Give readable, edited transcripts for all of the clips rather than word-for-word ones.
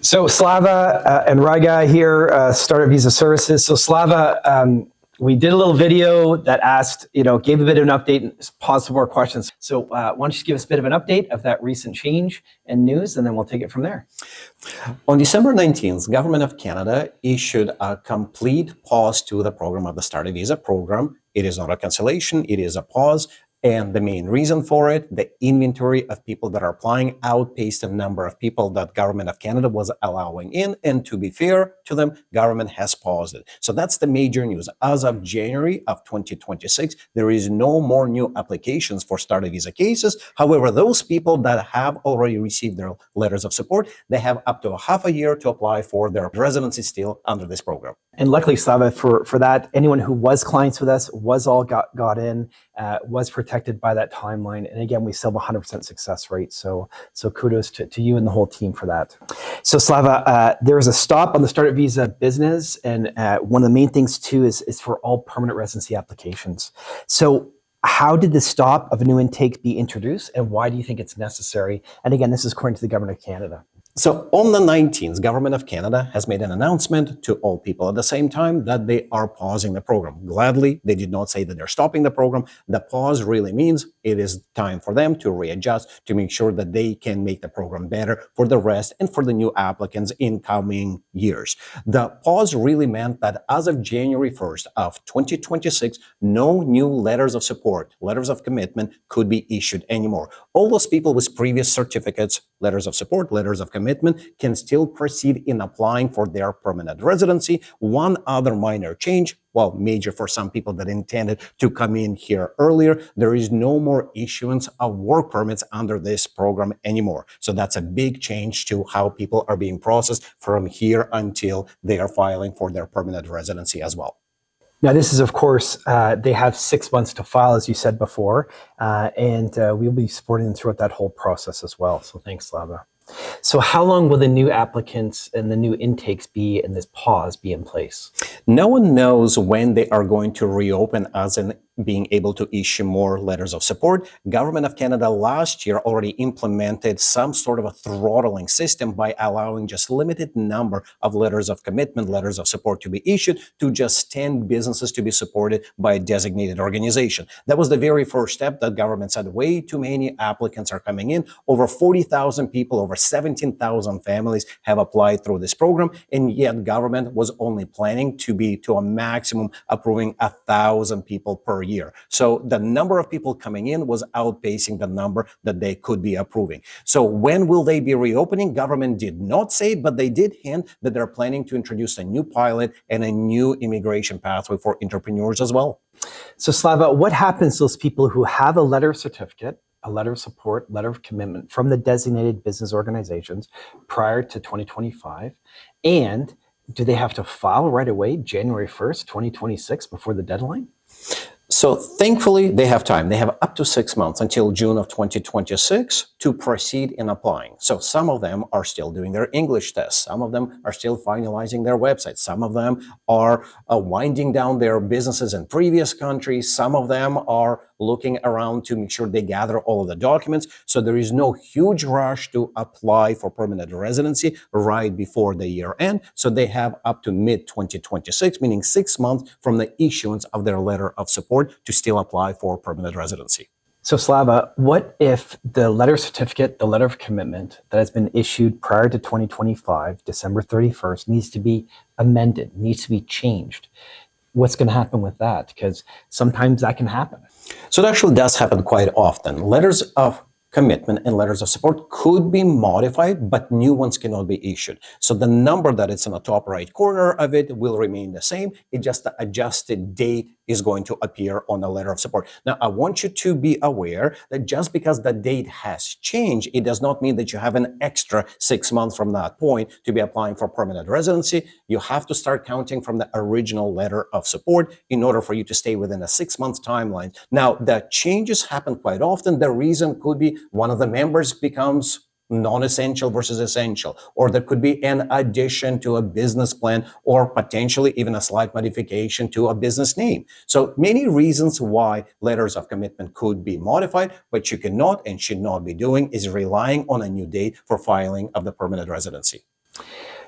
So Slava and Riga here, Startup Visa Services. So Slava, we did a little video that asked, gave a bit of an update and paused some more questions. So why don't you give us a bit of an update of that recent change and news, and then we'll take it from there. On December 19th, Government of Canada issued a complete pause to the program of the Startup Visa program. It is not a cancellation, it is a pause. And the main reason for it, the inventory of people that are applying outpaced the number of people that Government of Canada was allowing in. And to be fair to them, government has paused it. So that's the major news. As of January of 2026, there is no more new applications for Startup Visa cases. However, those people that have already received their letters of support, they have up to half a year to apply for their residency still under this program. And luckily, Slava, for that, anyone who was clients with us was all got in, was protected by that timeline. And again, we still have 100% success rate. So kudos to you and the whole team for that. So Slava, there is a stop on the Startup Visa business. And one of the main things too is for all permanent residency applications. So how did the stop of a new intake be introduced, and why do you think it's necessary? And again, this is according to the Government of Canada. So on the 19th, Government of Canada has made an announcement to all people at the same time that they are pausing the program. Gladly, they did not say that they're stopping the program. The pause really means it is time for them to readjust to make sure that they can make the program better for the rest and for the new applicants in coming years. The pause really meant that as of January 1st of 2026, no new letters of support, letters of commitment could be issued anymore. All those people with previous certificates, letters of support, letters of commitment, can still proceed in applying for their permanent residency. One other minor change, well, major for some people that intended to come in here earlier, there is no more issuance of work permits under this program anymore. So that's a big change to how people are being processed from here until they are filing for their permanent residency as well. Now, this is, of course, they have 6 months to file, as you said before, and we'll be supporting them throughout that whole process as well. So thanks, Slava. So how long will the new applicants and the new intakes be and this pause be in place? No one knows when they are going to reopen as in being able to issue more letters of support. Government of Canada last year already implemented some sort of a throttling system by allowing just limited number of letters of commitment, letters of support to be issued to just 10 businesses to be supported by a designated organization. That was the very first step that government said way too many applicants are coming in. Over 40,000 people, over 17,000 families have applied through this program, and yet government was only planning to be to a maximum approving 1,000 people per year. So the number of people coming in was outpacing the number that they could be approving. So when will they be reopening? Government did not say, but they did hint that they're planning to introduce a new pilot and a new immigration pathway for entrepreneurs as well. So Slava, what happens to those people who have a letter of certificate, a letter of support, letter of commitment from the designated business organizations prior to 2025, and do they have to file right away, January 1st, 2026, before the deadline? So thankfully, they have time. They have up to 6 months until June of 2026 to proceed in applying. So some of them are still doing their English tests. Some of them are still finalizing their websites. Some of them are winding down their businesses in previous countries. Some of them are looking around to make sure they gather all of the documents. So there is no huge rush to apply for permanent residency right before the year end. So they have up to mid-2026, meaning 6 months from the issuance of their letter of support to still apply for permanent residency. So Slava, what if the letter certificate, the letter of commitment that has been issued prior to 2025, December 31st, needs to be amended, needs to be changed? What's going to happen with that? Because sometimes that can happen. So it actually does happen quite often. Letters of commitment and letters of support could be modified, but new ones cannot be issued. So the number that is in the top right corner of it will remain the same. It just the adjusted date is going to appear on the letter of support. Now, I want you to be aware that just because the date has changed, it does not mean that you have an extra 6 months from that point to be applying for permanent residency. You have to start counting from the original letter of support in order for you to stay within a 6 month timeline. Now, the changes happen quite often. The reason could be one of the members becomes non-essential versus essential, or there could be an addition to a business plan, or potentially even a slight modification to a business name. So many reasons why letters of commitment could be modified, but you cannot and should not be doing is relying on a new date for filing of the permanent residency.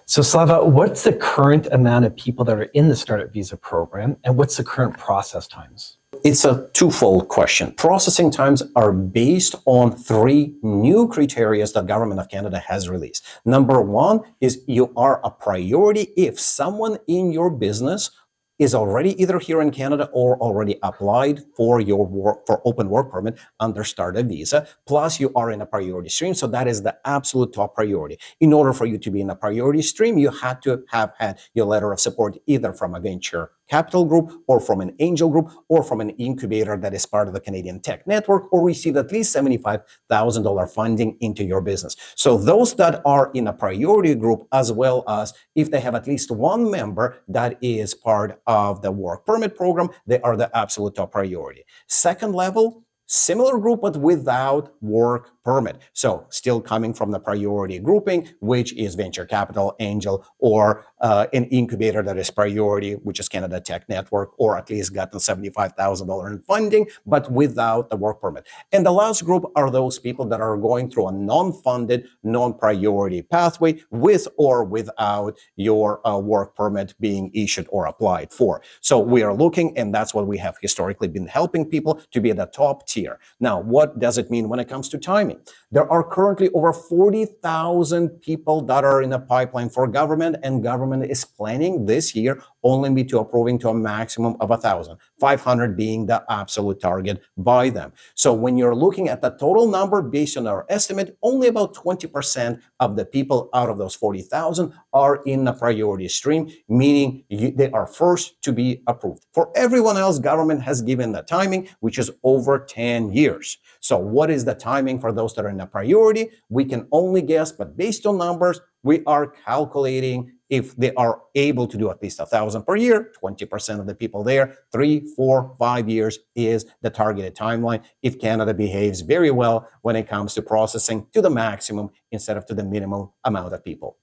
So Slava, what's the current amount of people that are in the Startup Visa program, and what's the current process times? It's a twofold question. Processing times are based on three new criteria that Government of Canada has released. Number one is you are a priority if someone in your business is already either here in Canada or already applied for your open work permit under Startup Visa, plus you are in a priority stream. So that is the absolute top priority. In order for you to be in a priority stream, you had to have had your letter of support either from a venture capital group or from an angel group or from an incubator that is part of the Canadian Tech Network, or received at least $75,000 funding into your business. So those that are in a priority group, as well as if they have at least one member that is part of the work permit program, they are the absolute top priority. Second level, similar group, but without work permit. So still coming from the priority grouping, which is venture capital, angel, or an incubator that is priority, which is Canada Tech Network, or at least gotten $75,000 in funding, but without the work permit. And the last group are those people that are going through a non-funded, non-priority pathway with or without your work permit being issued or applied for. So we are looking, and that's what we have historically been helping people to be at the top tier. Now, what does it mean when it comes to timing? There are currently over 40,000 people that are in a pipeline for government, and government is planning this year only to approving to a maximum of 1,000, 500 being the absolute target by them. So when you're looking at the total number based on our estimate, only about 20% of the people out of those 40,000 are in the priority stream, meaning they are first to be approved. For everyone else, government has given the timing, which is over 10 years. So what is the timing for those that are in a priority? We can only guess, but based on numbers, we are calculating if they are able to do at least 1,000 per year, 20% of the people there, 3, 4, 5 years is the targeted timeline if Canada behaves very well when it comes to processing to the maximum instead of to the minimum amount of people.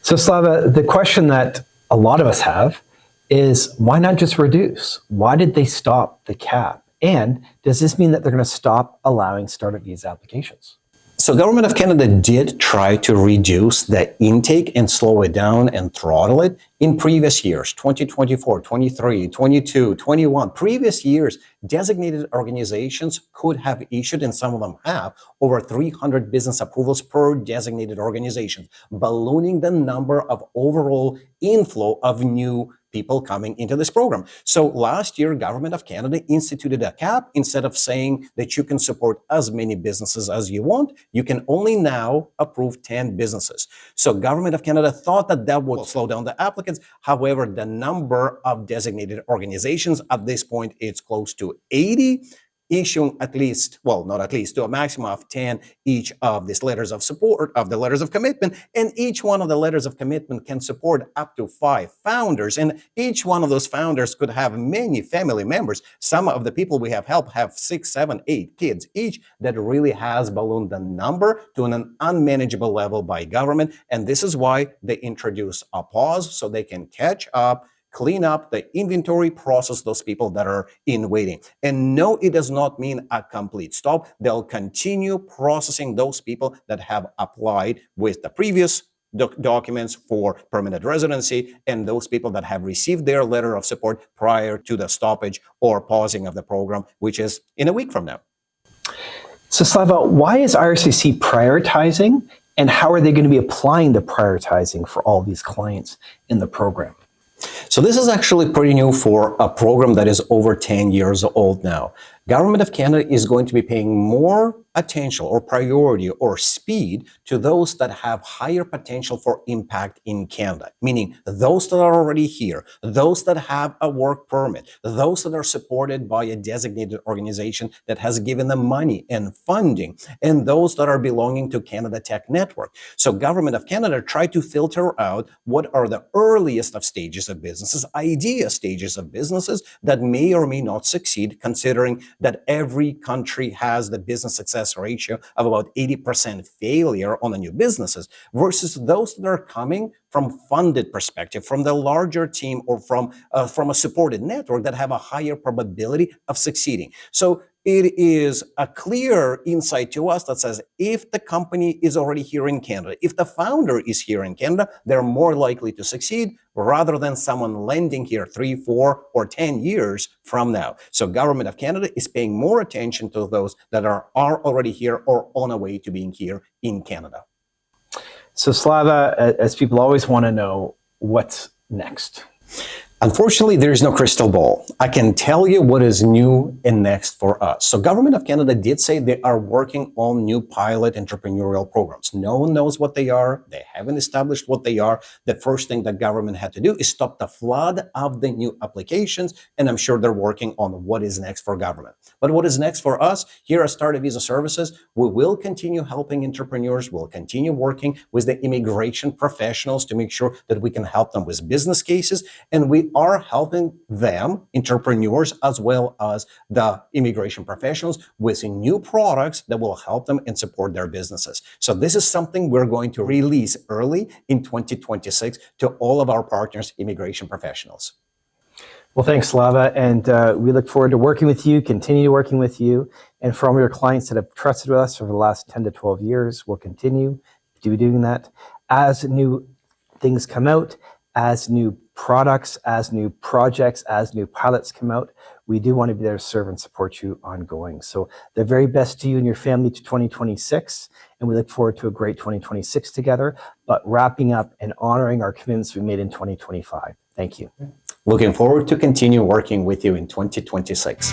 So Slava, the question that a lot of us have is, why not just reduce? Why did they stop the cap? And does this mean that they're going to stop allowing startup visa applications? So Government of Canada did try to reduce the intake and slow it down and throttle it in previous years, 2024, 23, 22, 21. Previous years, designated organizations could have issued, and some of them have, over 300 business approvals per designated organization, ballooning the number of overall inflow of new people coming into this program. So last year, Government of Canada instituted a cap. Instead of saying that you can support as many businesses as you want, you can only now approve 10 businesses. So Government of Canada thought that that would slow down the applicants. However, the number of designated organizations at this point, it's close to 80. Issuing at least, well, not at least, to a maximum of 10 each of these letters of support, of the letters of commitment, and each one of the letters of commitment can support up to 5 founders, and each one of those founders could have many family members. Some of the people we have helped have 6, 7, 8 kids each. That really has ballooned the number to an unmanageable level by government, and this is why they introduce a pause so they can catch up, clean up the inventory, process those people that are in waiting. And no, it does not mean a complete stop. They'll continue processing those people that have applied with the previous documents for permanent residency, and those people that have received their letter of support prior to the stoppage or pausing of the program, which is in a week from now. So Slava, why is IRCC prioritizing, and how are they going to be applying the prioritizing for all these clients in the program? So this is actually pretty new for a program that is over 10 years old now. Government of Canada is going to be paying more attention or priority or speed to those that have higher potential for impact in Canada, meaning those that are already here, those that have a work permit, those that are supported by a designated organization that has given them money and funding, and those that are belonging to Canada Tech Network. So Government of Canada tried to filter out what are the earliest of stages of businesses, idea stages of businesses that may or may not succeed, considering that every country has the business success ratio of about 80% failure on the new businesses, versus those that are coming from funded perspective, from the larger team, or from a supported network that have a higher probability of succeeding. So it is a clear insight to us that says if the company is already here in Canada, if the founder is here in Canada, they're more likely to succeed rather than someone landing here 3, 4, or 10 years from now. So Government of Canada is paying more attention to those that are already here or on a way to being here in Canada. So Slava, as people always want to know, what's next? Unfortunately, there is no crystal ball. I can tell you what is new and next for us. So Government of Canada did say they are working on new pilot entrepreneurial programs. No one knows what they are. They haven't established what they are. The first thing that government had to do is stop the flood of the new applications. And I'm sure they're working on what is next for government. But what is next for us here at Startup Visa Services, we will continue helping entrepreneurs. We'll continue working with the immigration professionals to make sure that we can help them with business cases. And we are helping them, entrepreneurs, as well as the immigration professionals, with new products that will help them and support their businesses. So this is something we're going to release early in 2026 to all of our partners, immigration professionals. Well, thanks, Slava. And we look forward to working with you, continue working with you. And for all your clients that have trusted with us over the last 10 to 12 years, we'll continue to be doing that. As new things come out, as new products, as new projects, as new pilots come out, we do want to be there to serve and support you ongoing. So the very best to you and your family to 2026. And we look forward to a great 2026 together, but wrapping up and honoring our commitments we made in 2025. Thank you. Looking forward to continue working with you in 2026.